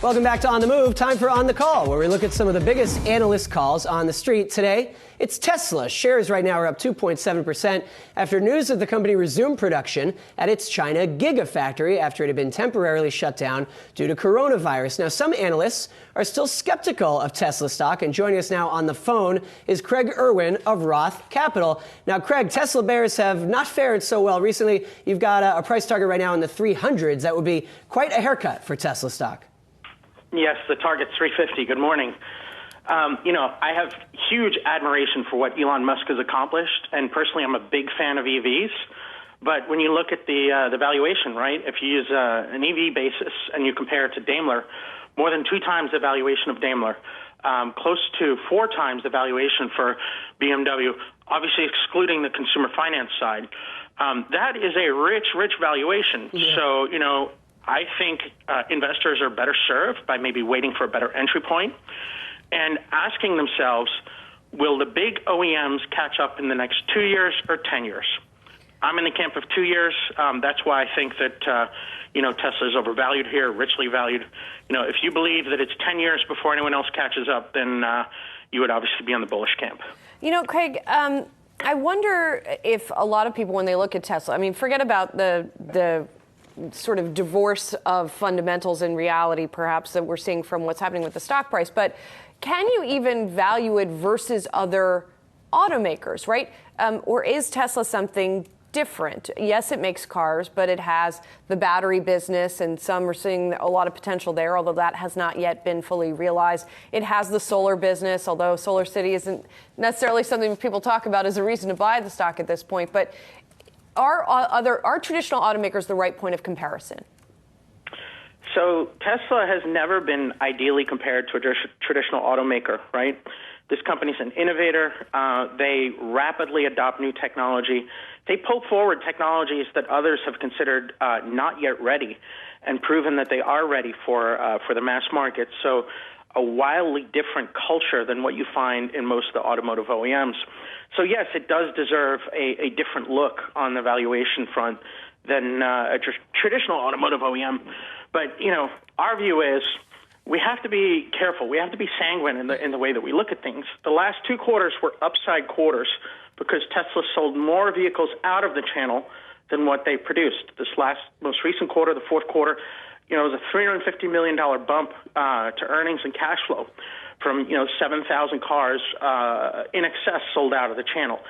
Welcome back to On the Move. Time for On the Call, where we look at some of the biggest analyst calls on the street. Today, it's Tesla. Shares right now are up 2.7% after news that the company resumed production at its China Gigafactory after it had been temporarily shut down due to coronavirus. Now, some analysts are still skeptical of Tesla stock, and joining us now on the phone is Craig Irwin of Roth Capital. Now, Craig, Tesla bears have not fared so well recently. You've got a price target right now in the 300s. That would be quite a haircut for Tesla stock. Yes, the target's 350. Good morning. I have huge admiration for what Elon Musk has accomplished, and personally, I'm a big fan of EVs. But when you look at the valuation, right, if you use an EV basis and you compare it to Daimler, more than 2 times the valuation of Daimler, close to 4 times the valuation for BMW, obviously excluding the consumer finance side. That is a rich valuation. Yeah. So, I think investors are better served by maybe waiting for a better entry point and asking themselves, will the big OEMs catch up in the next 2 years or 10 years? I'm in the camp of 2 years. That's why I think that, Tesla is overvalued here, richly valued. If you believe that it's 10 years before anyone else catches up, then you would obviously be on the bullish camp. Craig, I wonder if a lot of people, when they look at Tesla, forget about the sort of divorce of fundamentals and reality, perhaps, that we're seeing from what's happening with the stock price. But can you even value it versus other automakers, right? Or is Tesla something different? Yes, it makes cars, but it has the battery business, and some are seeing a lot of potential there, although that has not yet been fully realized. It has the solar business, although Solar City isn't necessarily something people talk about as a reason to buy the stock at this point. But are traditional automakers the right point of comparison? So Tesla has never been ideally compared to a traditional automaker, right? This company's an innovator. They rapidly adopt new technology. They pull forward technologies that others have considered not yet ready and proven that they are ready for the mass market. So a wildly different culture than what you find in most of the automotive OEMs. So yes, it does deserve a different look on the valuation front than a traditional automotive OEM. But, our view is we have to be careful. We have to be sanguine in the way that we look at things. The last 2 quarters were upside quarters because Tesla sold more vehicles out of the channel than what they produced. This most recent quarter, the fourth quarter, it was a $350 million bump to earnings and cash flow from, 7,000 cars in excess sold out of the channel.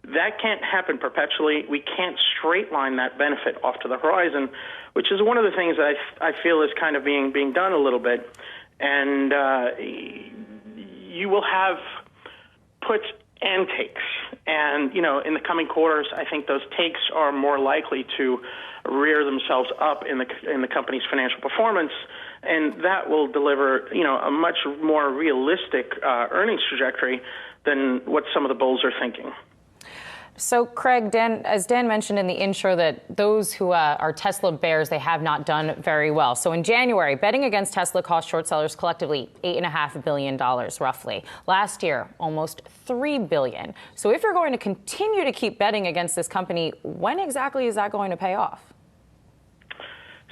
That can't happen perpetually. We can't straight line that benefit off to the horizon, which is one of the things that I feel is kind of being done a little bit. And you will have puts and takes. And, in the coming quarters, I think those takes are more likely to rear themselves up in the company's financial performance, and that will deliver, a much more realistic earnings trajectory than what some of the bulls are thinking. So, Craig, as Dan mentioned in the intro, that those who are Tesla bears, they have not done very well. So in January, betting against Tesla cost short sellers collectively $8.5 billion, roughly. Last year, almost $3 billion. So if you're going to continue to keep betting against this company, when exactly is that going to pay off?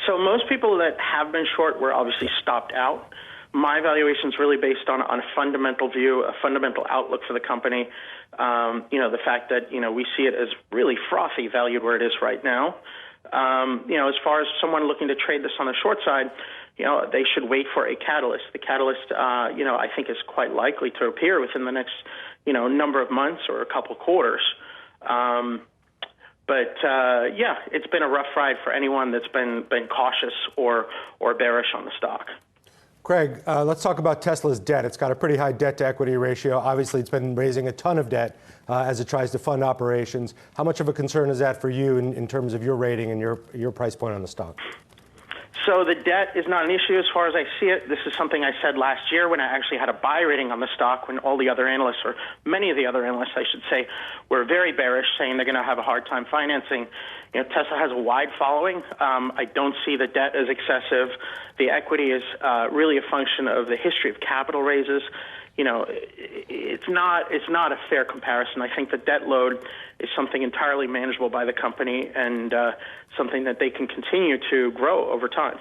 So most people that have been short were obviously stopped out. My valuation is really based on a fundamental view, a fundamental outlook for the company. The fact that, we see it as really frothy valued where it is right now. As far as someone looking to trade this on the short side, they should wait for a catalyst. The catalyst, I think is quite likely to appear within the next, number of months or a couple quarters. But it's been a rough ride for anyone that's been cautious or bearish on the stock. Craig, let's talk about Tesla's debt. It's got a pretty high debt-to-equity ratio. Obviously, it's been raising a ton of debt as it tries to fund operations. How much of a concern is that for you in terms of your rating and your price point on the stock? So the debt is not an issue as far as I see it. This is something I said last year when I actually had a buy rating on the stock when all the other analysts, or many of the other analysts, I should say, were very bearish, saying they're going to have a hard time financing. Tesla has a wide following. I don't see the debt as excessive. The equity is really a function of the history of capital raises. It's not a fair comparison. I think the debt load is something entirely manageable by the company and something that they can continue to grow over time.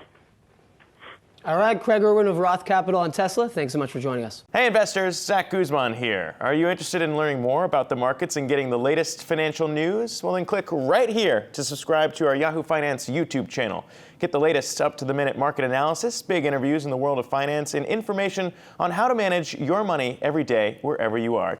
All right, Craig Irwin of Roth Capital on Tesla. Thanks so much for joining us. Hey investors, Zach Guzman here. Are you interested in learning more about the markets and getting the latest financial news? Well, then click right here to subscribe to our Yahoo Finance YouTube channel. Get the latest up-to-the-minute market analysis, big interviews in the world of finance, and information on how to manage your money every day wherever you are.